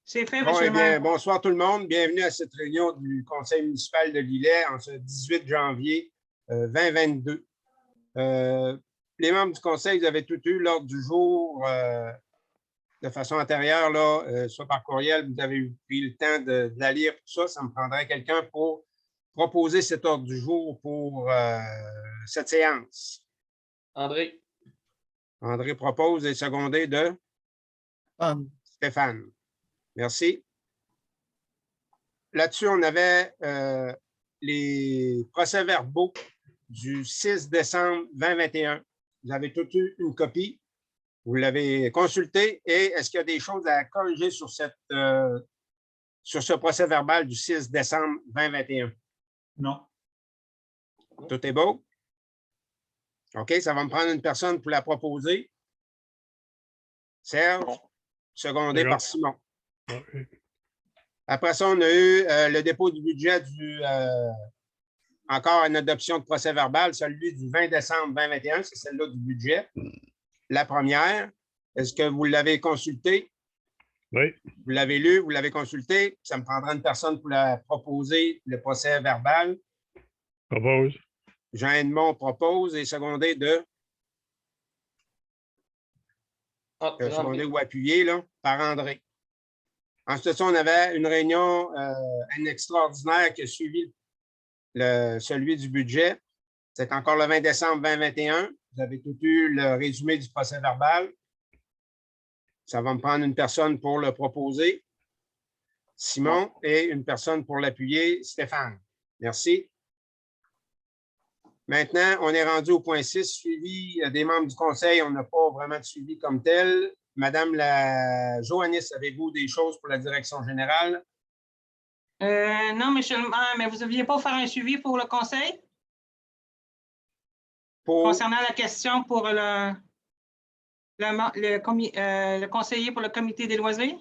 C'est fait, Bon, monsieur eh le maire. bien, bonsoir tout le monde. Bienvenue à cette réunion du Conseil municipal de Lillet en ce 18 janvier 2022. Les membres du Conseil, vous avez tout eu l'ordre du jour de façon antérieure, là, soit par courriel, vous avez pris le temps de la lire, tout ça. Ça me prendrait quelqu'un pour proposer cet ordre du jour pour cette séance. André. André propose et secondé de Stéphane. Merci. Là-dessus, on avait les procès-verbaux du 6 décembre 2021. Vous avez tous eu une copie. Vous l'avez consulté. Et est-ce qu'il y a des choses à corriger sur ce procès-verbal du 6 décembre 2021? Non. Tout est beau? OK, ça va me prendre une personne pour la proposer. Serge, secondé par Simon. Après ça, on a eu le dépôt du budget encore une adoption de procès-verbal, celui du 20 décembre 2021, c'est celle-là du budget. La première, est-ce que vous l'avez consulté? Oui. Vous l'avez lu, vous l'avez consulté. Ça me prendra une personne pour la proposer, le procès-verbal. Propose. Jean Edmond propose et secondé de... secondé ou appuyé là, par André. Ensuite, on avait une réunion, un extraordinaire qui a suivi celui du budget. C'est encore le 20 décembre 2021. Vous avez tout eu le résumé du procès-verbal. Ça va me prendre une personne pour le proposer. Simon et une personne pour l'appuyer, Stéphane. Merci. Maintenant, on est rendu au point 6, suivi des membres du conseil. On n'a pas vraiment de suivi comme tel. Madame la Joannis, avez-vous des choses pour la direction générale? Non, monsieur le maire, mais vous ne deviez pas faire un suivi pour le conseil? Concernant la question pour le conseiller pour le comité des loisirs?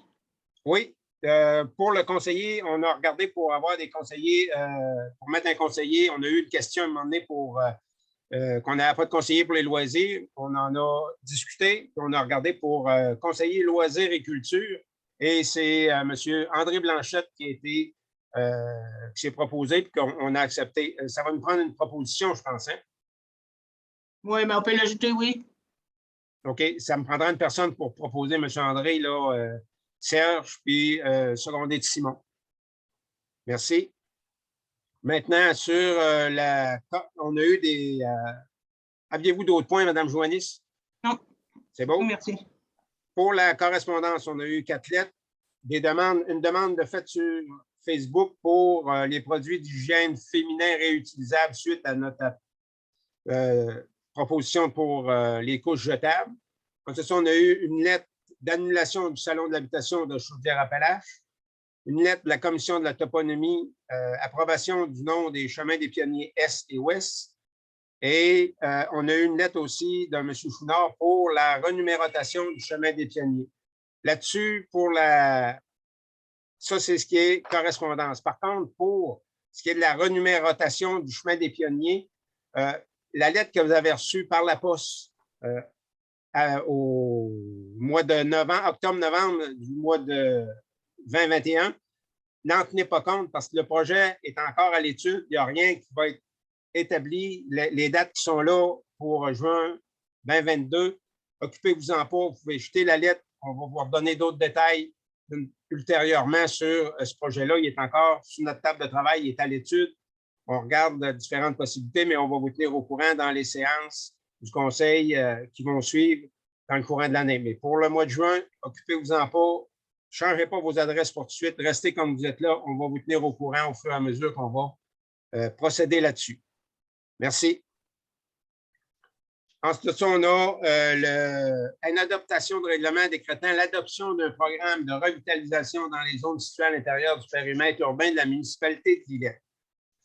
Oui. Pour le conseiller, on a regardé pour avoir des conseillers, pour mettre un conseiller. On a eu une question à un moment donné pour qu'on n'avait pas de conseiller pour les loisirs. On en a discuté. On a regardé pour conseiller loisirs et culture. Et c'est M. André Blanchette qui s'est proposé et qu'on a accepté. Ça va nous prendre une proposition, je pense. Hein? Oui, mais on peut l'ajouter, oui. OK. Ça me prendra une personne pour proposer M. André, là, Serge, puis secondé de Simon. Merci. Maintenant, sur on a eu des... aviez-vous d'autres points, Mme Joannis? Non. C'est beau? Merci. Pour la correspondance, on a eu 4 lettres. Une demande de fait sur Facebook pour les produits d'hygiène féminin réutilisables suite à notre proposition pour les couches jetables. Ensuite, on a eu une lettre d'annulation du salon de l'habitation de Chaudière-Appalaches, une lettre de la commission de la toponymie, approbation du nom des chemins des pionniers Est et Ouest, et on a eu une lettre aussi d'un M. Chouinard pour la renumérotation du chemin des pionniers. Là-dessus, ça, c'est ce qui est correspondance. Par contre, pour ce qui est de la renumérotation du chemin des pionniers, la lettre que vous avez reçue par la poste au mois de octobre-novembre du mois de 2021, n'en tenez pas compte parce que le projet est encore à l'étude. Il n'y a rien qui va être établi. Les dates qui sont là pour juin 2022, occupez-vous-en pas. Vous pouvez jeter la lettre. On va vous redonner d'autres détails ultérieurement sur ce projet-là. Il est encore sur notre table de travail. Il est à l'étude. On regarde différentes possibilités, mais on va vous tenir au courant dans les séances du conseil qui vont suivre dans le courant de l'année. Mais pour le mois de juin, occupez-vous-en pas. Ne changez pas vos adresses pour tout de suite. Restez comme vous êtes là. On va vous tenir au courant au fur et à mesure qu'on va procéder là-dessus. Merci. Ensuite, on a une adaptation de règlement décrétant l'adoption d'un programme de revitalisation dans les zones situées à l'intérieur du périmètre urbain de la municipalité de Lillet.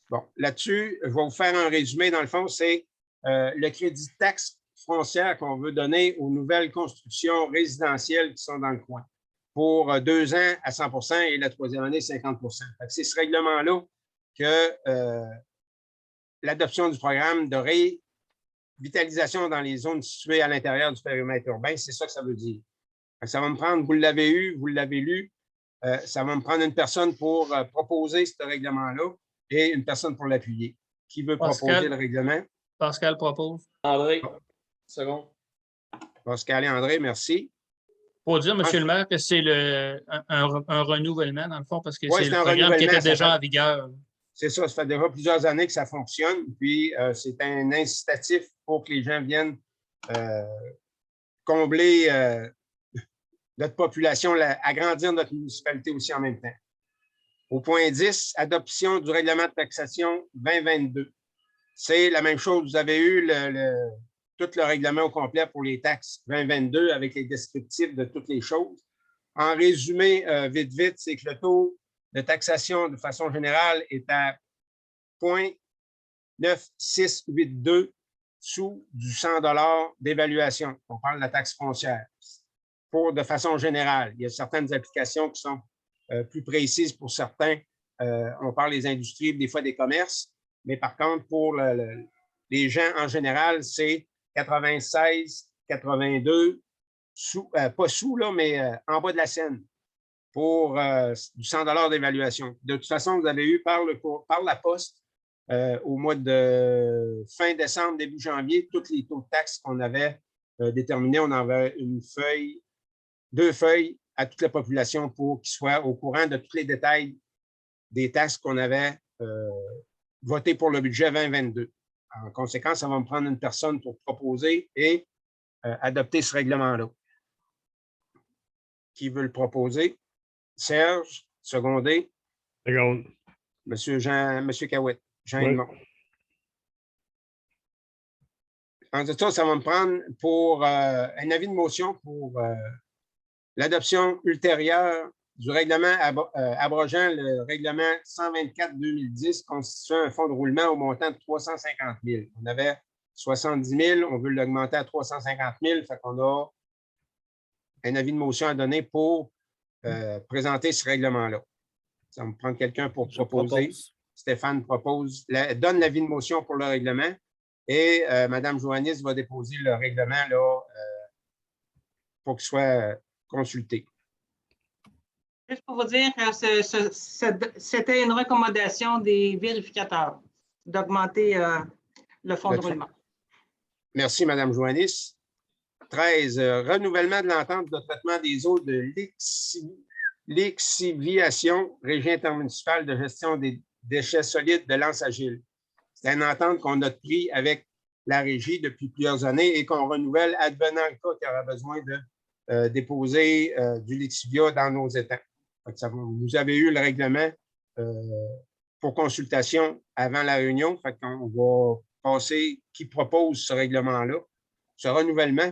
Bon, là-dessus, je vais vous faire un résumé. Dans le fond, c'est le crédit de taxe foncière qu'on veut donner aux nouvelles constructions résidentielles qui sont dans le coin pour 2 ans à 100 % et la 3e année, 50 %. C'est ce règlement-là que l'adoption du programme de revitalisation dans les zones situées à l'intérieur du périmètre urbain, c'est ça que ça veut dire. Ça va me prendre, vous l'avez eu, vous l'avez lu, Ça va me prendre une personne pour proposer ce règlement-là et une personne pour l'appuyer. Qui veut proposer le règlement? Pascal propose. André, second. Pascal et André, merci. Pour dire, M. le maire, que c'est un renouvellement, dans le fond, parce que Oui, c'est c'est le un programme qui était renouvellement, déjà en vigueur. C'est ça fait déjà plusieurs années que ça fonctionne. Puis, c'est un incitatif pour que les gens viennent combler notre population, agrandir notre municipalité aussi en même temps. Au point 10, adoption du règlement de taxation 2022. C'est la même chose. Vous avez eu tout le règlement au complet pour les taxes 2022 avec les descriptifs de toutes les choses. En résumé, vite, c'est que le taux de taxation de façon générale est à 0,9682 sous du 100 $ d'évaluation. On parle de la taxe foncière. De façon générale, il y a certaines applications qui sont plus précises pour certains. On parle des industries, des fois des commerces, mais par contre, pour les gens en général, c'est 96, 82, pas sous, là, mais en bas de la scène pour du 100 $ d'évaluation. De toute façon, vous avez eu par la poste au mois de fin décembre, début janvier, tous les taux de taxes qu'on avait déterminés. On avait deux feuilles à toute la population pour qu'ils soient au courant de tous les détails des taxes qu'on avait votées pour le budget 2022. En conséquence, ça va me prendre une personne pour proposer et adopter ce règlement-là. Qui veut le proposer? Serge, secondé. Seconde. Monsieur Cahouette. Jean Edmond. En tout cas, ça va me prendre pour un avis de motion pour l'adoption ultérieure du règlement abrogeant le règlement 124-2010 constituant un fonds de roulement au montant de 350 000. On avait 70 000, on veut l'augmenter à 350 000, fait qu'on a un avis de motion à donner pour présenter ce règlement-là. Ça va me prendre quelqu'un pour proposer. Stéphane donne l'avis de motion pour le règlement et Mme Joannis va déposer le règlement là, pour qu'il soit consulté. Juste pour vous dire que c'était une recommandation des vérificateurs d'augmenter le fonds de roulement. Merci, Mme Joannis. 13, renouvellement de l'entente de traitement des eaux de l'exiviation, Régie intermunicipale de gestion des déchets solides de l'Anse-Agile. C'est une entente qu'on a prise avec la Régie depuis plusieurs années et qu'on renouvelle advenant le cas qu'il y aura besoin de déposer du Lixivia dans nos étangs. Vous avez eu le règlement pour consultation avant la réunion. Fait qu'on va passer qui propose ce règlement-là, ce renouvellement.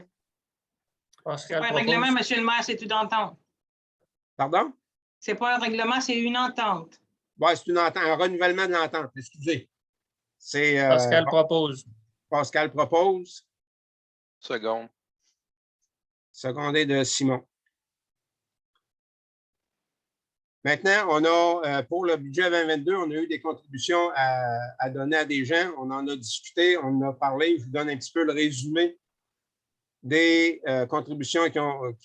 Ce n'est pas un règlement, M. le maire, c'est une entente. Pardon? Ce n'est pas un règlement, c'est une entente. Oui, c'est une entente, un renouvellement de l'entente, excusez. Pascal propose. Pascal propose. Seconde. Secondé de Simon. Maintenant, on a, pour le budget 2022, on a eu des contributions à donner à des gens. On en a discuté, on en a parlé. Je vous donne un petit peu le résumé des contributions qui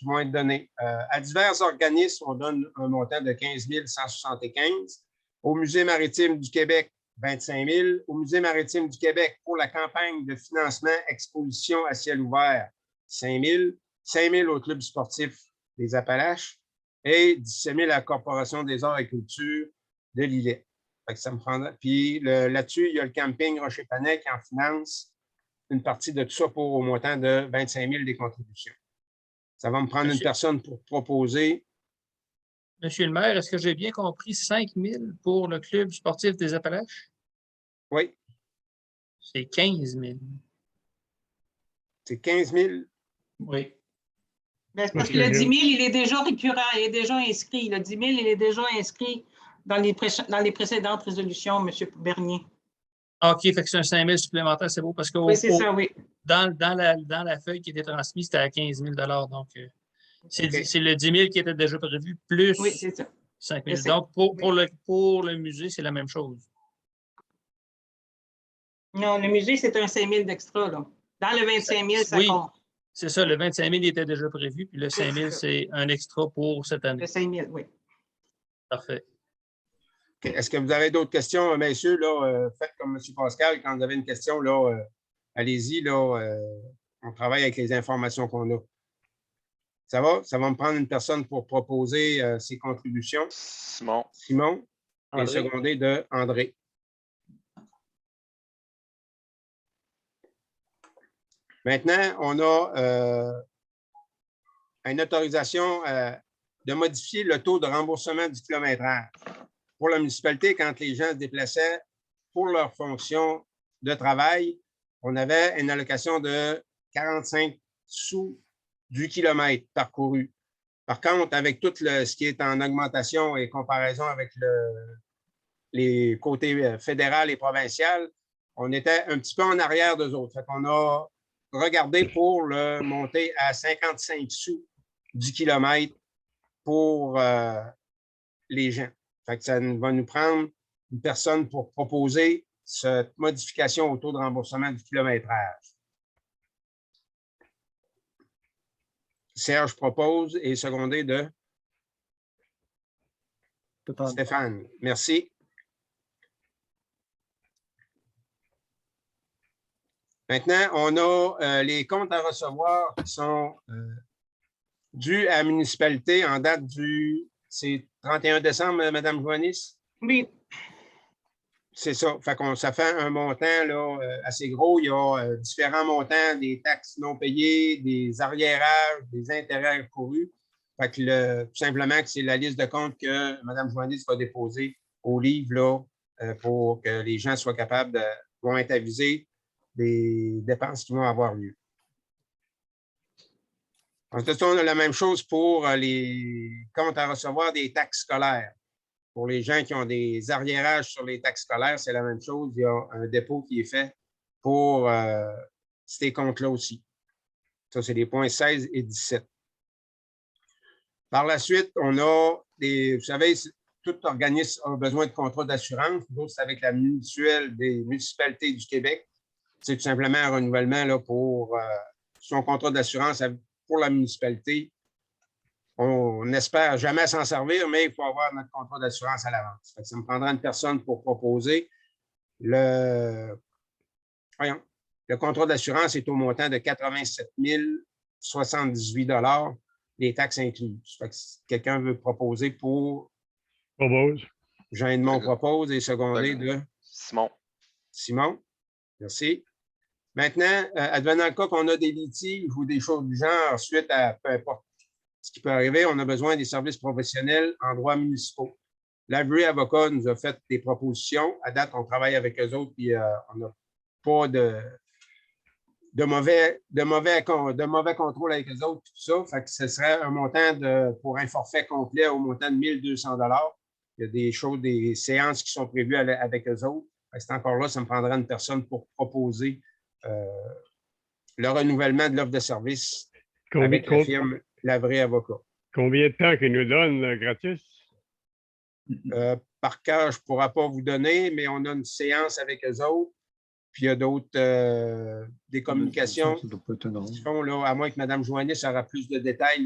vont être données. À divers organismes, on donne un montant de 15 175. Au Musée maritime du Québec, 25 000. Au Musée maritime du Québec, pour la campagne de financement exposition à ciel ouvert, 5 000. 5 000 au Club sportif des Appalaches et 17 000 à la Corporation des arts et cultures de Lillet. Ça me prendra. Puis là-dessus, il y a le camping Rocher-Panay qui en finance une partie de tout ça pour au montant de 25 000 des contributions. Ça va me prendre une personne pour proposer. Monsieur le maire, est-ce que j'ai bien compris 5 000 pour le Club sportif des Appalaches? Oui. C'est 15 000. C'est 15 000? Oui. Ben, parce que le 10 000, il est déjà récurrent, il est déjà inscrit. Le 10 000, il est déjà inscrit dans les précédentes résolutions, M. Bernier. OK, fait que c'est un 5 000 supplémentaire, c'est beau, parce que oui, c'est ça, oui. Dans la feuille qui était transmise, c'était à 15 000 donc c'est le 10 000 qui était déjà prévu, plus oui, c'est ça. 5 000 Donc, pour le musée, c'est la même chose. Non, le musée, c'est un 5 000 d'extra, là. Dans le 25 000, ça compte. C'est ça, le 25 000 était déjà prévu, puis le 5 000, c'est un extra pour cette année. Le 5 000, oui. Parfait. OK. Est-ce que vous avez d'autres questions, messieurs? Là, faites comme M. Pascal. Quand vous avez une question, là, allez-y. Là, on travaille avec les informations qu'on a. Ça va? Ça va me prendre une personne pour proposer ses contributions. Simon. Simon, et André. secondé de André. Maintenant, on a une autorisation de modifier le taux de remboursement du kilométrage. Pour la municipalité, quand les gens se déplaçaient pour leur fonction de travail, on avait une allocation de 45 sous du kilomètre parcouru. Par contre, avec tout ce qui est en augmentation et comparaison avec les côtés fédéral et provincial, on était un petit peu en arrière d'eux autres. Fait qu'on a regardé pour le monter à 55 sous du kilomètre pour les gens. Fait que ça va nous prendre une personne pour proposer cette modification au taux de remboursement du kilométrage. Serge propose et secondé de Stéphane. Merci. Maintenant, on a les comptes à recevoir qui sont dus à la municipalité en date du... C'est 31 décembre, Mme Joannis? Oui, C'est ça. Fait qu'on, ça fait un montant là, assez gros. Il y a différents montants, des taxes non payées, des arriérages, des intérêts courus. Fait que tout simplement que c'est la liste de comptes que Mme Joannis va déposer au livre là, pour que les gens soient capables vont être avisés des dépenses qui vont avoir lieu. Ensuite, on a la même chose pour les comptes à recevoir des taxes scolaires. Pour les gens qui ont des arriérages sur les taxes scolaires, c'est la même chose. Il y a un dépôt qui est fait pour ces comptes-là aussi. Ça, c'est les points 16 et 17. Par la suite, on a des... Vous savez, tout organisme a besoin de contrats d'assurance. Nous autres, c'est avec la mutuelle des municipalités du Québec. C'est tout simplement un renouvellement là, pour son contrat d'assurance pour la municipalité. On n'espère jamais s'en servir, mais il faut avoir notre contrat d'assurance à l'avance. Ça me prendra une personne pour proposer. Le contrat d'assurance est au montant de 87 078 $, les taxes incluses. Si quelqu'un veut proposer pour... Propose. Jean Edmond propose et secondé de... Simon. Simon. Merci. Maintenant, advenant le cas qu'on a des litiges ou des choses du genre suite à peu importe ce qui peut arriver, on a besoin des services professionnels en droit municipaux. L'Avery Avocat nous a fait des propositions. À date, on travaille avec eux autres et on n'a pas de mauvais contrôle avec eux autres. Tout ça. Fait que ce serait un montant pour un forfait complet au montant de 1 200 $. Il y a des choses, des séances qui sont prévues avec eux autres. C'est encore là, ça me prendra une personne pour proposer le renouvellement de l'offre de service avec la firme L'Avery Avocat. Combien de temps qu'ils nous donnent gratis? Par cœur, je ne pourrai pas vous donner, mais on a une séance avec eux autres. Puis il y a d'autres, des communications qui font, là, à moins que Mme Joannis aura plus de détails.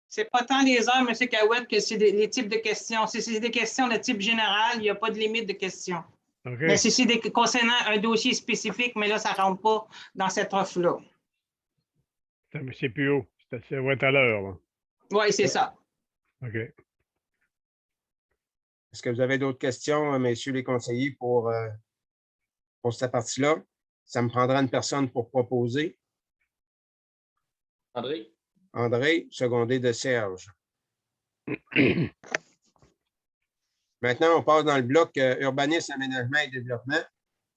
Ce n'est pas tant les heures, M. Cahouette, que c'est les types de questions. Si c'est des questions de type général, il n'y a pas de limite de questions. Okay. Mais si c'est concernant un dossier spécifique, mais là, ça ne rentre pas dans cette offre-là. C'est plus haut. Ça va être à l'heure. Oui, c'est ça. OK. Est-ce que vous avez d'autres questions, messieurs les conseillers, pour cette partie-là? Ça me prendra une personne pour proposer. André. André, secondé de Serge. Maintenant, on passe dans le bloc urbanisme, aménagement et développement.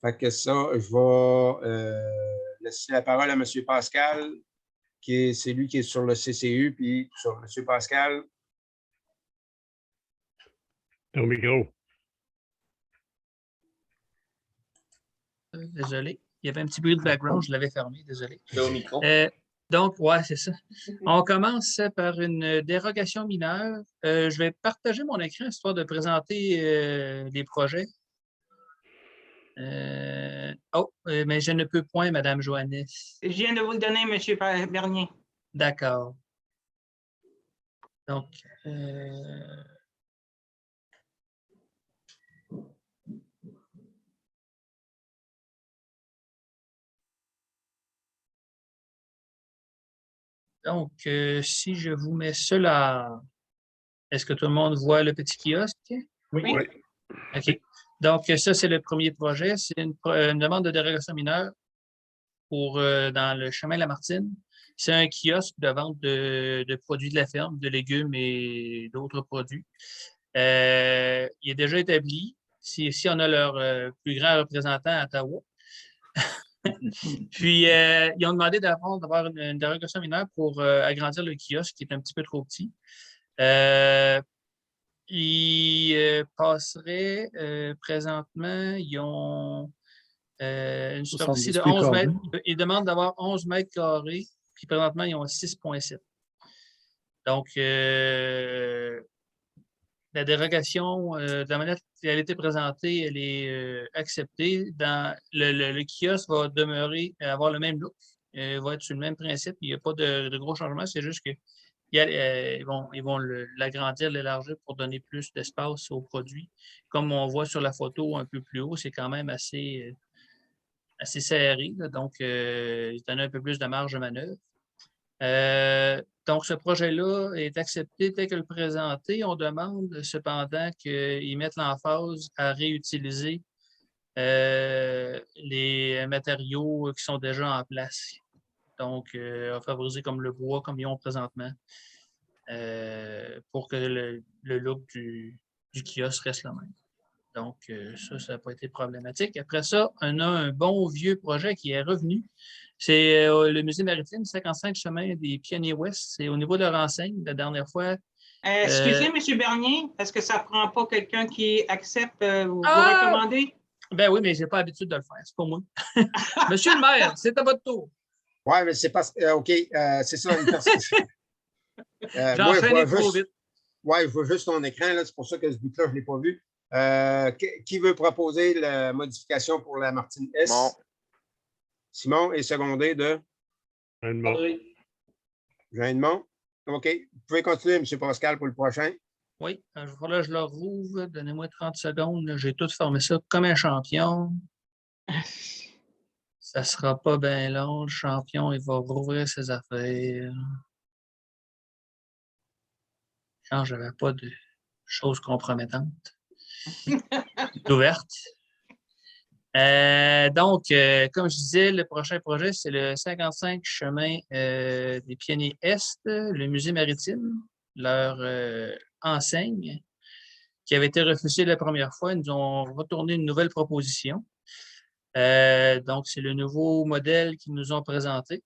Fait que ça, je vais laisser la parole à M. Pascal, c'est lui qui est sur le CCU, puis tout ça. M. Pascal. Ton micro. Désolé. Il y avait un petit bruit de background, je l'avais fermé, désolé. C'est au micro. Donc, ouais, c'est ça. On commence par une dérogation mineure. Je vais partager mon écran histoire de présenter les projets. Mais je ne peux point, Mme Joannis. Je viens de vous le donner, M. Bernier. D'accord. Donc, Donc, si je vous mets cela, est-ce que tout le monde voit le petit kiosque? Oui. OK. Donc, ça, c'est le premier projet. C'est une demande de dérogation mineure pour dans le chemin Lamartine. C'est un kiosque de vente de produits de la ferme, de légumes et d'autres produits. Il est déjà établi. Ici, on a leur plus grand représentant à Ottawa. Puis, ils ont demandé d'avoir une dérogation mineure pour agrandir le kiosque qui est un petit peu trop petit. Ils passeraient présentement, ils ont une superficie de 11 mètres. Ils demandent d'avoir 11 mètres carrés, puis présentement, ils ont 6,7. Donc, la dérogation, de la manière qu'elle a été présentée, elle est acceptée. Le kiosque va demeurer, avoir le même look, va être sur le même principe. Il n'y a pas de gros changements, c'est juste que ils vont l'agrandir, l'élargir pour donner plus d'espace aux produits. Comme on voit sur la photo un peu plus haut, c'est quand même assez serré, là, donc il donne un peu plus de marge de manœuvre. Donc, ce projet-là est accepté tel que le présenté. On demande cependant qu'ils mettent l'emphase à réutiliser les matériaux qui sont déjà en place. Donc, à favoriser comme le bois, comme ils ont présentement, pour que le look du kiosque reste le même. Donc, ça n'a pas été problématique. Après ça, on a un bon vieux projet qui est revenu. C'est le musée maritime, 55 chemin des Pionniers Ouest. C'est au niveau de leur enseigne. La dernière fois. Excusez, M. Bernier, est-ce que ça ne prend pas quelqu'un qui accepte vous recommander? Ben oui, mais je n'ai pas l'habitude de le faire. C'est pas moi. Monsieur le maire, c'est à votre tour. Oui, mais c'est pas. OK, c'est ça. J'ai enchaîné trop vite. Oui, je vois juste ton écran. C'est pour ça que ce bout-là, je ne l'ai pas vu. Qui veut proposer la modification pour la Martine S? Bon. Simon est secondé de Jean Edmond. OK. Vous pouvez continuer, M. Pascal, pour le prochain. Oui, voilà, je le rouvre. Donnez-moi 30 secondes. J'ai tout formé ça comme un champion. Ça ne sera pas bien long. Le champion, il va rouvrir ses affaires. Quand je n'avais pas de choses compromettantes. Ouverte. Donc, comme je disais, le prochain projet, c'est le 55 chemin des Pionniers Est, le musée maritime, leur enseigne, qui avait été refusée la première fois. Ils nous ont retourné une nouvelle proposition. Donc, c'est le nouveau modèle qu'ils nous ont présenté.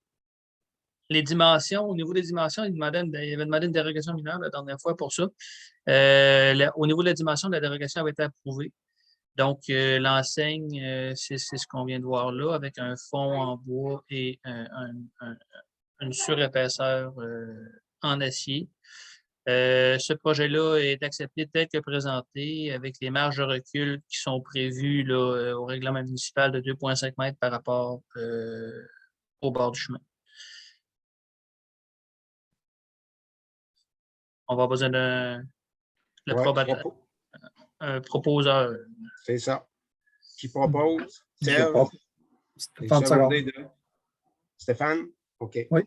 Les dimensions, au niveau des dimensions, ils avaient demandé une dérogation mineure la dernière fois pour ça. Au niveau de la dimension, la dérogation avait été approuvée. Donc, l'enseigne, c'est ce qu'on vient de voir là, avec un fond en bois et une surépaisseur en acier. Ce projet-là est accepté tel que présenté, avec les marges de recul qui sont prévues là, au règlement municipal de 2,5 mètres par rapport au bord du chemin. On va avoir besoin d'un proposeur. C'est ça. Qui propose? Stéphane? OK. Oui.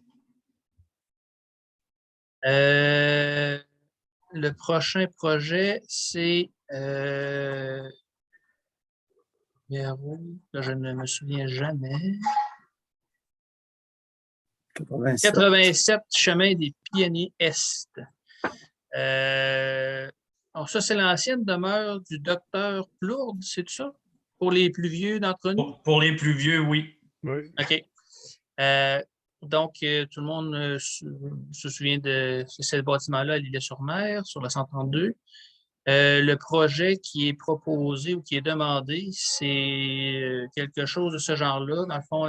Le prochain projet, c'est là, je ne me souviens jamais. 87 chemin des Pionniers Est. Alors ça, c'est l'ancienne demeure du docteur Plourde, c'est ça? Pour les plus vieux d'entre nous? Pour les plus vieux, oui. Oui. OK. Donc, tout le monde se souvient de ce bâtiment-là à l'Île-sur-Mer, sur la 132. Le projet qui est proposé ou qui est demandé, c'est quelque chose de ce genre-là. Dans le fond,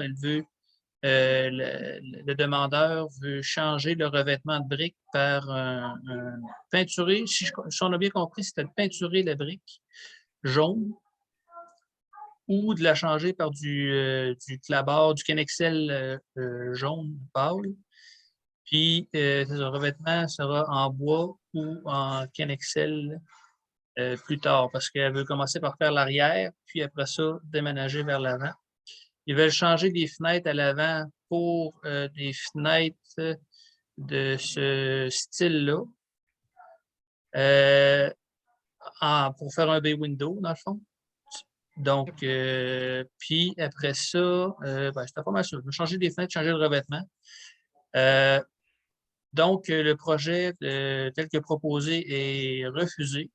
le demandeur veut changer le revêtement de briques par un peinturé. Si on a bien compris, c'était de peinturer la brique jaune ou de la changer par du clabard, du Kenexel jaune pâle. Puis, le revêtement sera en bois ou en Kenexel plus tard, parce qu'elle veut commencer par faire l'arrière, puis après ça, déménager vers l'avant. Ils veulent changer des fenêtres à l'avant pour des fenêtres de ce style-là pour faire un bay window, dans le fond. Donc, puis après ça, c'était pas mal ça. Je vais changer des fenêtres, changer le revêtement. Donc, le projet tel que proposé est refusé.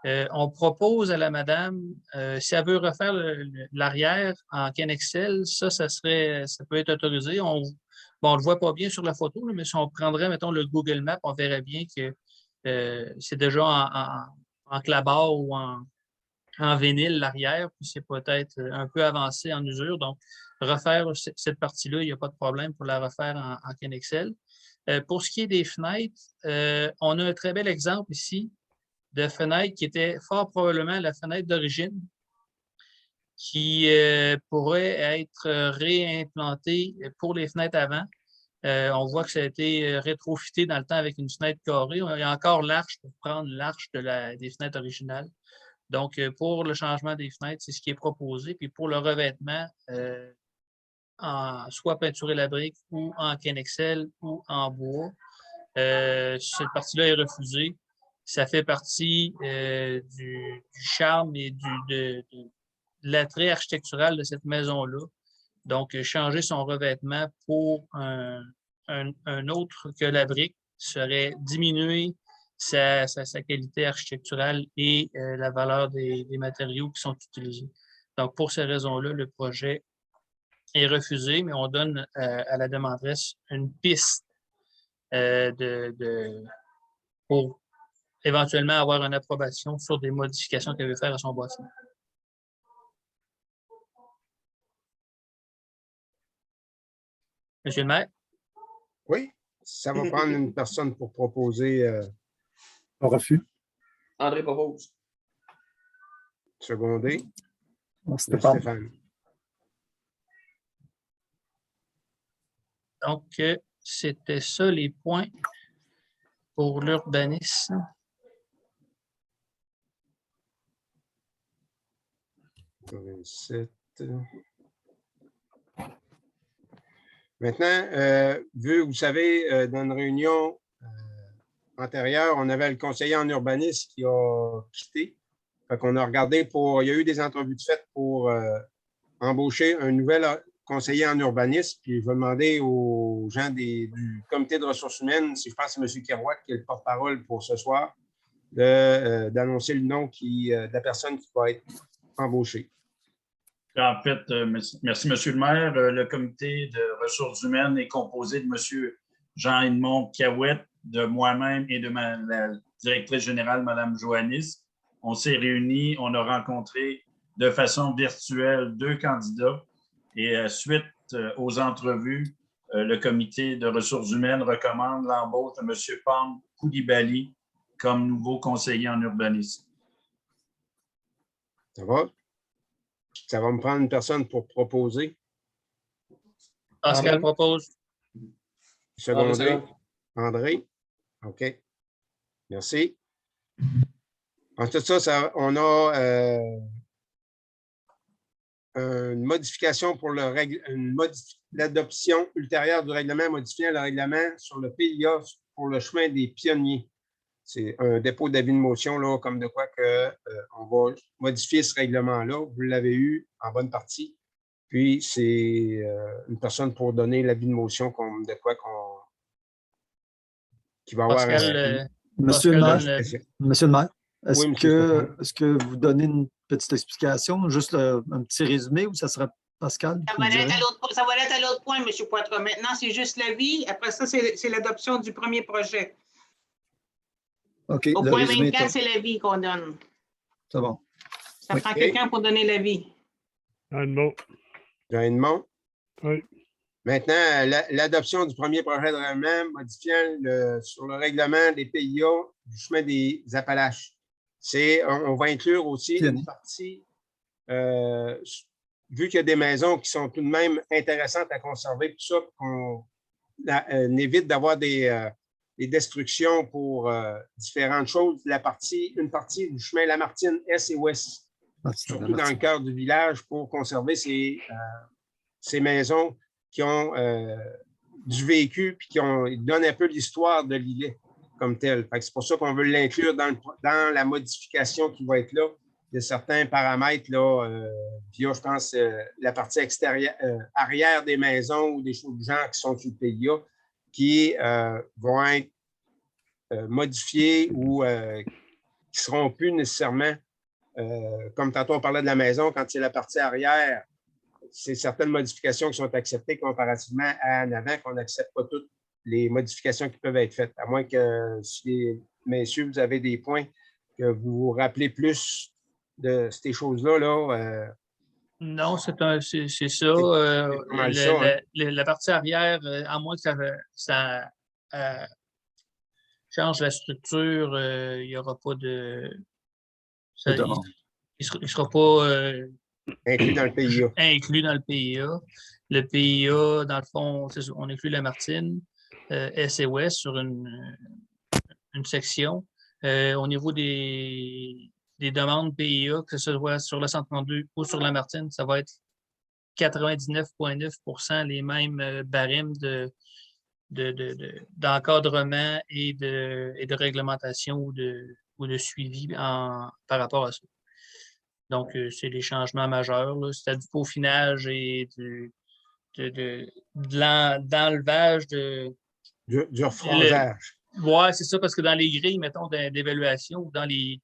On propose à la madame, si elle veut refaire l'arrière en Kenexel, ça peut être autorisé. On ne le voit pas bien sur la photo, là, mais si on prendrait, mettons, le Google Maps, on verrait bien que c'est déjà en clabard ou en vinyle l'arrière, puis c'est peut-être un peu avancé en usure. Donc, refaire cette partie-là, il n'y a pas de problème pour la refaire en Kenexel. Pour ce qui est des fenêtres, on a un très bel exemple ici de fenêtre qui était fort probablement la fenêtre d'origine, qui pourrait être réimplantée pour les fenêtres avant. On voit que ça a été rétrofité dans le temps avec une fenêtre carrée. Il y a encore l'arche pour prendre l'arche des fenêtres originales. Donc, pour le changement des fenêtres, c'est ce qui est proposé. Puis pour le revêtement, soit peinturé la brique ou en Kenexel ou en bois, cette partie-là est refusée. Ça fait partie du charme et de l'attrait architectural de cette maison-là. Donc, changer son revêtement pour un autre que la brique serait diminuer sa qualité architecturale et la valeur des matériaux qui sont utilisés. Donc, pour ces raisons-là, le projet est refusé, mais on donne à la demanderesse une piste pour éventuellement avoir une approbation sur des modifications qu'elle veut faire à son bâtiment. Monsieur le maire? Oui, ça va prendre une personne pour proposer. Un refus. André propose. Secondé. Stéphane. Donc, c'était ça les points pour l'urbanisme. Maintenant, vu, vous savez, dans une réunion antérieure, on avait le conseiller en urbanisme qui a quitté. Fait qu'on a regardé il y a eu des entrevues de fait pour embaucher un nouvel conseiller en urbanisme. Puis je vais demander aux gens du comité de ressources humaines, si je pense que c'est M. Kerouac qui est le porte-parole pour ce soir, d'annoncer le nom de la personne qui va être embauchée. En fait, merci, Monsieur le maire. Le comité de ressources humaines est composé de M. Jean-Edmond Cahouette, de moi-même et de la directrice générale, Mme Joannis. On s'est réunis, on a rencontré de façon virtuelle 2 candidats et suite aux entrevues, le comité de ressources humaines recommande l'embauche de M. Pam Koulibaly comme nouveau conseiller en urbanisme. Ça va? Ça va me prendre une personne pour proposer. Pascal propose. Secondé. André. OK. Merci. Ensuite de ça, on a une modification pour l'adoption ultérieure du règlement modifiant le règlement sur le PIA pour le chemin des pionniers. C'est un dépôt d'avis de motion, là, comme de quoi on va modifier ce règlement-là. Vous l'avez eu en bonne partie. Puis, c'est une personne pour donner l'avis de motion qui va avoir... Monsieur le maire, est-ce que vous donnez une petite explication, juste un petit résumé, ou ça sera Pascal? Ça va être à l'autre point, M. Poitras. Maintenant, c'est juste l'avis. Après ça, c'est l'adoption du premier projet. OK. Au point 24, c'est l'avis qu'on donne. C'est bon. Ça prend quelqu'un pour donner l'avis. Jean-Edmond. Oui. Maintenant, l'adoption du premier projet de règlement modifiant sur le règlement des PIA du chemin des Appalaches. On va inclure aussi une partie, vu qu'il y a des maisons qui sont tout de même intéressantes à conserver, tout ça, qu'on évite d'avoir des destructions pour différentes choses. Une partie du chemin Lamartine, Est et Ouest, surtout dans le cœur du village, pour conserver ces maisons qui ont du vécu puis ils donnent un peu l'histoire de l'îlet comme tel. C'est pour ça qu'on veut l'inclure dans la modification qui va être là. Il y a certains paramètres, là, PIA, je pense, la partie extérieure, arrière des maisons ou des choses du genre qui sont sur le PIA qui vont être modifiés ou qui ne seront plus nécessairement, comme tantôt on parlait de la maison, quand c'est la partie arrière, c'est certaines modifications qui sont acceptées comparativement à en avant, qu'on n'accepte pas toutes les modifications qui peuvent être faites. À moins que, si, messieurs, vous avez des points que vous vous rappelez plus de ces choses-là, là, Non, c'est ça. La partie arrière, à moins que ça change la structure, il n'y aura pas de... il ne sera pas inclus dans le PIA. Inclus dans le PIA. Le PIA, dans le fond, on inclut la Martine, Est et Ouest sur une section. Au niveau des demandes PIA, que ce soit sur le 132 ou sur la Martine, ça va être 99,9 % les mêmes barèmes d'encadrement et de réglementation ou de suivi par rapport à ça. Donc, c'est des changements majeurs. C'est du peaufinage et d'enlevage du refrangeage. Oui, c'est ça, parce que dans les grilles, mettons, d'évaluation ou dans les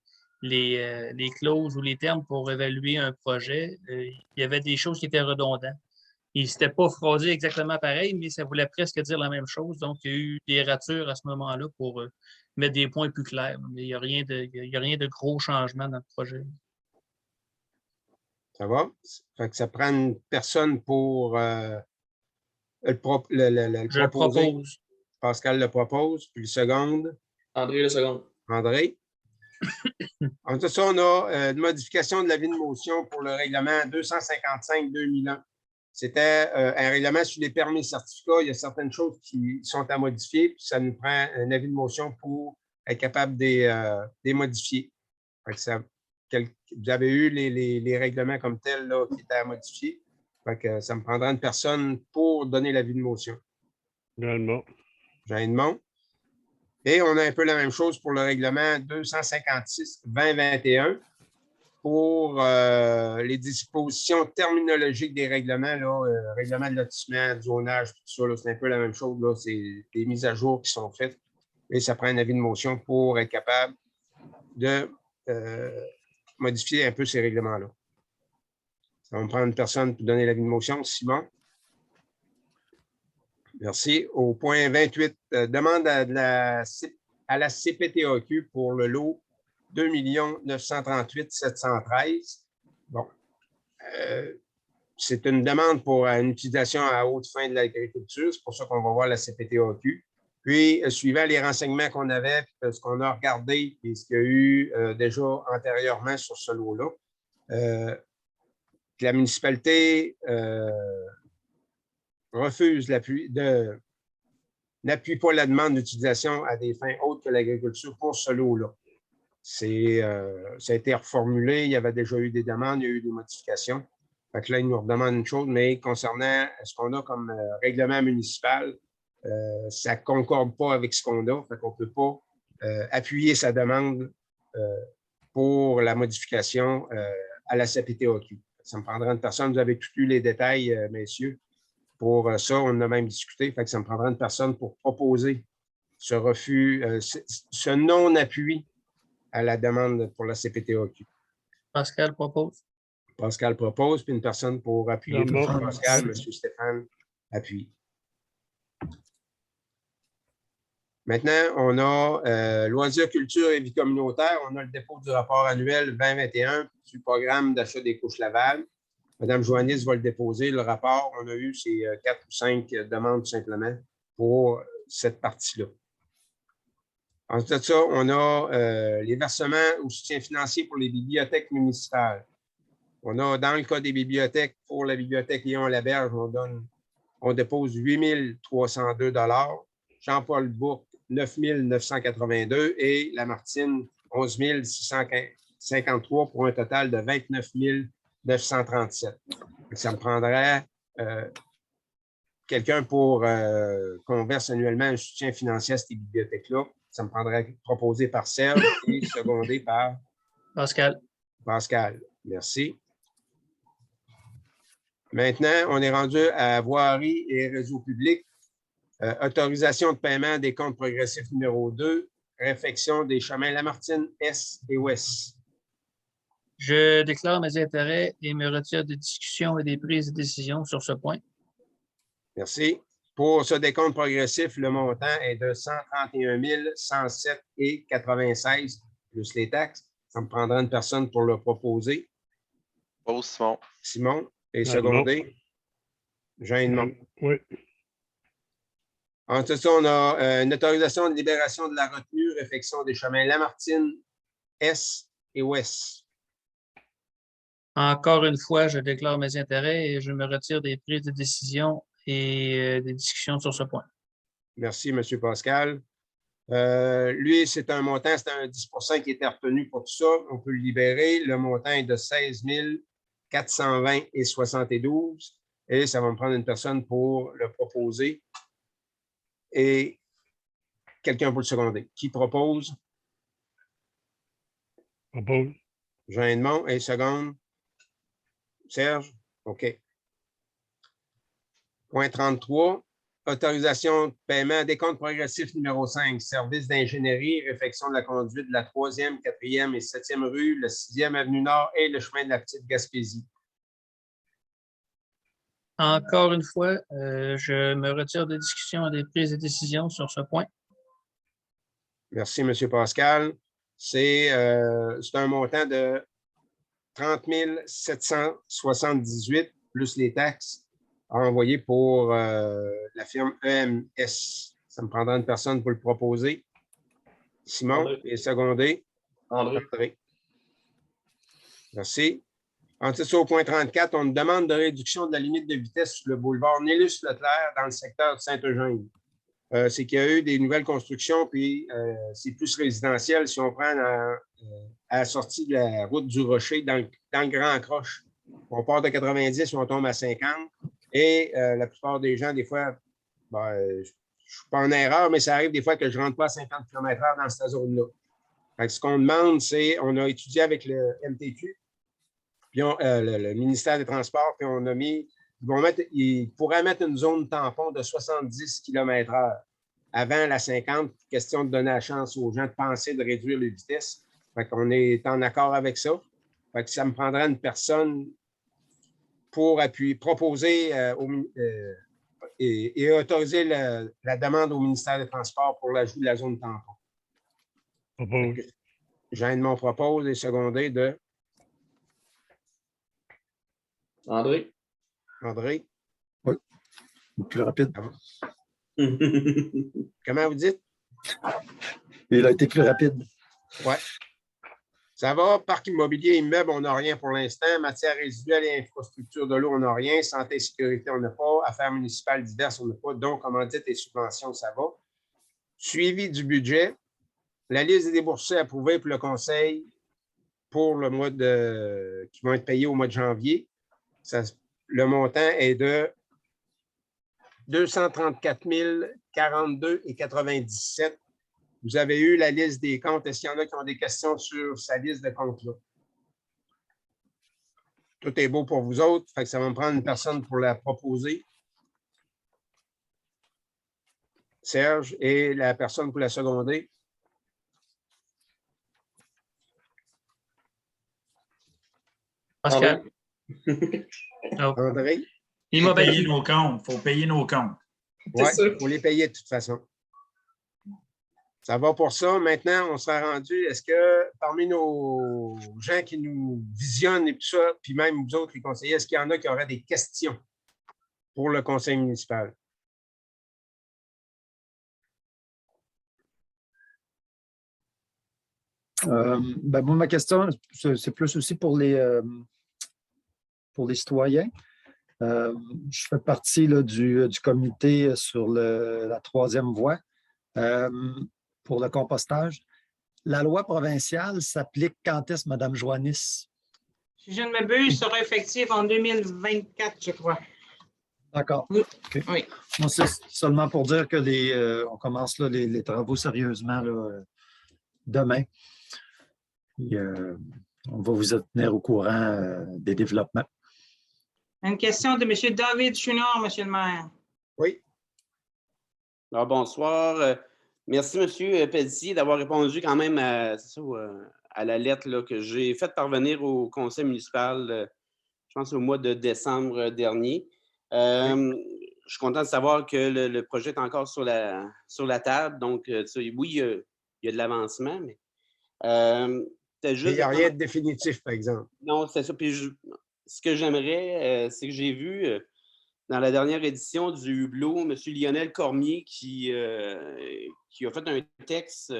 clauses ou les termes pour évaluer un projet, il y avait des choses qui étaient redondantes. Il n'était pas phrasé exactement pareil, mais ça voulait presque dire la même chose. Donc, il y a eu des ratures à ce moment-là pour mettre des points plus clairs. Mais il n'y a rien de gros changements dans le projet. Ça va? Fait que ça prend une personne pour le proposer. Je le propose. Pascal le propose. Puis le seconde. André le second. André. En tout cas, on a une modification de l'avis de motion pour le règlement 255-2001. C'était un règlement sur les permis et certificats. Il y a certaines choses qui sont à modifier, puis ça nous prend un avis de motion pour être capable de les modifier. Fait que vous avez eu les règlements comme tels là, qui étaient à modifier. Fait que ça me prendra une personne pour donner l'avis de motion. Jean-Edmond. Et on a un peu la même chose pour le règlement 256-2021 pour les dispositions terminologiques des règlements, là, règlement de lotissement, de zonage, tout ça, c'est un peu la même chose. Là, c'est des mises à jour qui sont faites et ça prend un avis de motion pour être capable de modifier un peu ces règlements-là. Ça va me prendre une personne pour donner l'avis de motion. Simon. Merci. Au point 28, demande à la CPTAQ pour le lot 2 938 713. Bon. C'est une demande pour une utilisation à haute fin de l'agriculture. C'est pour ça qu'on va voir la CPTAQ. Puis, suivant les renseignements qu'on avait, ce qu'on a regardé et ce qu'il y a eu déjà antérieurement sur ce lot-là, la municipalité refuse n'appuie pas la demande d'utilisation à des fins autres que l'agriculture pour ce lot-là. Ça a été reformulé, il y avait déjà eu des demandes, il y a eu des modifications. Fait que là, ils nous redemandent une chose, mais concernant ce qu'on a comme règlement municipal, ça ne concorde pas avec ce qu'on a. Fait qu'on ne peut pas appuyer sa demande pour la modification à la CPTAQ. Ça me prendra une personne, vous avez tous eu les détails, messieurs. Pour ça, on a même discuté. Fait que ça me prendra une personne pour proposer ce refus, ce non-appui à la demande pour la CPTAQ. Pascal propose. Pascal propose, puis une personne pour appuyer. Pascal, M. Stéphane appuie. Maintenant, on a loisirs, culture et vie communautaire. On a le dépôt du rapport annuel 2021 du programme d'achat des couches lavables. Mme Joannis va le déposer, le rapport. On a eu ces 4 ou 5 demandes tout simplement pour cette partie-là. Ensuite de ça, on a les versements au soutien financier pour les bibliothèques municipales. On a, dans le cas des bibliothèques, pour la bibliothèque Léon-Laberge, on dépose 8 302 $. Jean-Paul Bourque, 9 982 et la Martine, 11 653 pour un total de 29 937. Ça me prendrait quelqu'un pour qu'on verse annuellement un soutien financier à ces bibliothèques-là. Ça me prendrait proposé par Serge et secondé par Pascal. Pascal. Merci. Maintenant, on est rendu à voirie et réseau public. Autorisation de paiement des comptes progressifs numéro 2, réfection des chemins Lamartine Est et Ouest. Je déclare mes intérêts et me retire des discussions et des prises de décision sur ce point. Merci. Pour ce décompte progressif, le montant est de 131 107,96 plus les taxes. Ça me prendra une personne pour le proposer. Oh, Simon. Simon. Et Jean secondé. Jean Edmond. Oui. Ensuite, on a une autorisation de libération de la retenue, réfection des chemins Lamartine, Est et Ouest. Encore une fois, je déclare mes intérêts et je me retire des prises de décision et des discussions sur ce point. Merci, M. Pascal. Lui, c'est un montant, c'est un 10 qui était retenu pour tout ça. On peut le libérer. Le montant est de 16 420,72 et ça va me prendre une personne pour le proposer et quelqu'un pour le seconder. Qui propose? Propose. Jean Edmond et seconde. Serge? OK. Point 33. Autorisation de paiement des comptes progressifs numéro 5, service d'ingénierie, réfection de la conduite de la 3e, 4e et 7e rue, le 6e avenue Nord et le chemin de la Petite Gaspésie. Encore une fois, je me retire des discussions et des prises de décision sur ce point. Merci, M. Pascal. C'est un montant de 30 778 plus les taxes à envoyer pour la firme EMS. Ça me prendra une personne pour le proposer. Simon André. et secondé. André. Merci. Ensuite, au point 34, on demande de réduction de la limite de vitesse sur le boulevard Nélus-Leclerc dans le secteur de Saint-Eugène. C'est qu'il y a eu des nouvelles constructions, puis c'est plus résidentiel. Si on prend à la sortie de la route du Rocher, dans le Grand Croche, on part de 90 et on tombe à 50. Et la plupart des gens, des fois, je ne suis pas en erreur, mais ça arrive des fois que je ne rentre pas à 50 km/h dans cette zone-là. Ce qu'on demande, c'est, on a étudié avec le MTQ, puis le ministère des Transports, puis on a mis, ils pourraient mettre une zone tampon de 70 km/h avant la 50, question de donner la chance aux gens de penser de réduire les vitesses. On est en accord avec ça. Ça me prendra une personne pour proposer et autoriser la demande au ministère des Transports pour l'ajout de la zone tampon. Propose. Jean Edmond propose et secondé de André. André. Oui, plus rapide. Comment vous dites? Il a été plus rapide. Oui. Ça va. Parc immobilier, immeuble, on n'a rien pour l'instant. Matières résiduelles et infrastructures de l'eau, on n'a rien. Santé et sécurité, on n'a pas. Affaires municipales diverses, on n'a pas. Donc, commandite et subventions, ça va. Suivi du budget. La liste des déboursés approuvés pour le conseil pour le mois qui vont être payés au mois de janvier. Le montant est de 234 042,97. Vous avez eu la liste des comptes. Est-ce qu'il y en a qui ont des questions sur sa liste de comptes-là? Tout est beau pour vous autres. Fait que ça va me prendre une personne pour la proposer. Serge et la personne pour la seconder. Pascal. André. Il m'a payer nos comptes. Il faut payer nos comptes. Oui, il faut les payer de toute façon. Ça va pour ça. Maintenant, on sera rendu. Est-ce que parmi nos gens qui nous visionnent et tout ça, puis même vous autres, les conseillers, est-ce qu'il y en a qui auraient des questions pour le conseil municipal? Moi, ma question, c'est plus aussi pour les citoyens. Je fais partie là, du comité sur la 3e voie pour le compostage. La loi provinciale s'applique quand est-ce, Mme Joannis? Si je ne m'abuse, sera effectif en 2024, je crois. D'accord. Oui. OK. Oui. Moi, c'est seulement pour dire que on commence là, les travaux sérieusement là, demain. Puis, on va vous tenir au courant des développements. Une question de M. David Chouinard, M. le maire. Oui. Alors, bonsoir. Merci, M. Pelletier, d'avoir répondu quand même à la lettre là, que j'ai faite parvenir au conseil municipal, je pense au mois de décembre dernier. Je suis content de savoir que le projet est encore sur la table. Donc, oui, il y a de l'avancement, mais Il n'y a rien de définitif, par exemple. non, c'est ça. Puis ce que j'aimerais, c'est que j'ai vu dans la dernière édition du Hublot, M. Lionel Cormier qui a fait un texte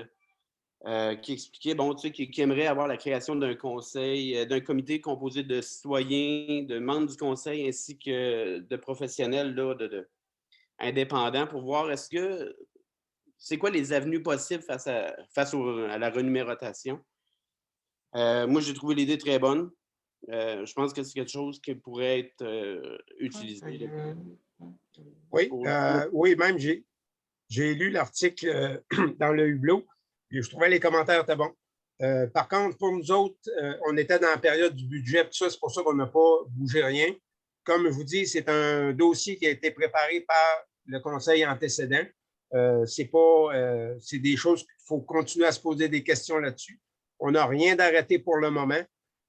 qui expliquait, qui aimerait avoir la création d'un conseil, d'un comité composé de citoyens, de membres du conseil ainsi que de professionnels là, indépendants pour voir c'est quoi les avenues possibles face à la renumérotation. Moi, j'ai trouvé l'idée très bonne. Je pense que c'est quelque chose qui pourrait être utilisé. Oui, oui, même j'ai lu l'article dans le Hublot et je trouvais les commentaires très bons. Par contre, pour nous autres, on était dans la période du budget, tout ça, c'est pour ça qu'on n'a pas bougé rien. Comme je vous dis, c'est un dossier qui a été préparé par le conseil antécédent. C'est des choses qu'il faut continuer à se poser des questions là-dessus. On n'a rien d'arrêté pour le moment.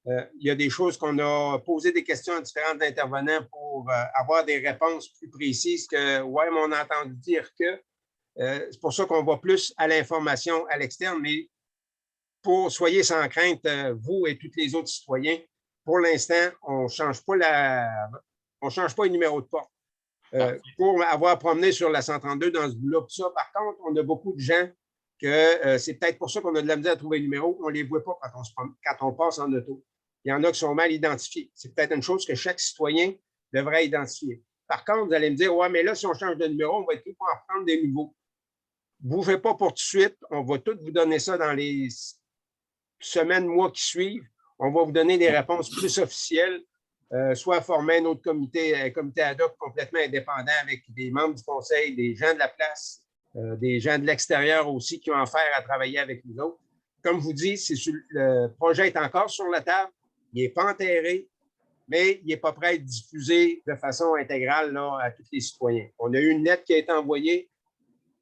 Il y a des choses qu'on a posé des questions à différents intervenants pour avoir des réponses plus précises que, ouais, mais on a entendu dire que. C'est pour ça qu'on va plus à l'information à l'externe, mais soyez sans crainte, vous et tous les autres citoyens, pour l'instant, on ne change pas le numéro de porte. Pour avoir promené sur la 132 dans ce bout-là, ça, par contre, on a beaucoup de gens que c'est peut-être pour ça qu'on a de la misère à trouver le numéro. On ne les voit pas quand on passe en auto. Il y en a qui sont mal identifiés. C'est peut-être une chose que chaque citoyen devrait identifier. Par contre, vous allez me dire, ouais, mais là, si on change de numéro, on va être tout pour en prendre des nouveaux. Ne bougez pas pour tout de suite. On va tout vous donner ça dans les semaines, mois qui suivent. On va vous donner des réponses plus officielles, soit former un autre comité ad hoc complètement indépendant avec des membres du conseil, des gens de la place, des gens de l'extérieur aussi qui ont affaire à travailler avec nous autres. Comme je vous dis, le projet est encore sur la table. Il n'est pas enterré, mais il n'est pas prêt à être diffusé de façon intégrale là, à tous les citoyens. On a eu une lettre qui a été envoyée.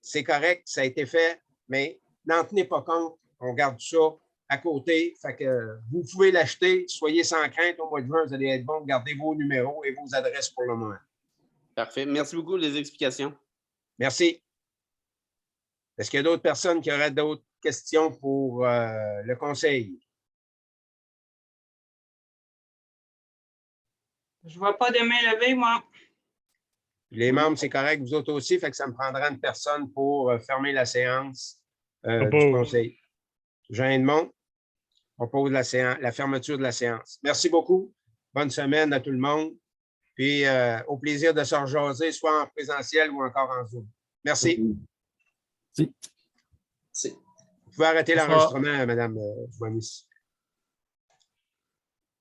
C'est correct, ça a été fait, mais n'en tenez pas compte. On garde ça à côté. Fait que vous pouvez l'acheter. Soyez sans crainte. Au mois de juin, vous allez être bon. Gardez vos numéros et vos adresses pour le moment. Parfait. Merci beaucoup des explications. Merci. Est-ce qu'il y a d'autres personnes qui auraient d'autres questions pour le conseil? Je ne vois pas de main levée, moi. Les membres, c'est correct, vous autres aussi, fait que ça me prendra une personne pour fermer la séance du conseil. Jean Edmond, on pose la fermeture de la séance. Merci beaucoup. Bonne semaine à tout le monde. Puis au plaisir de se rejaser, soit en présentiel ou encore en Zoom. Merci. Si. Vous pouvez arrêter l'enregistrement, Mme Joannis.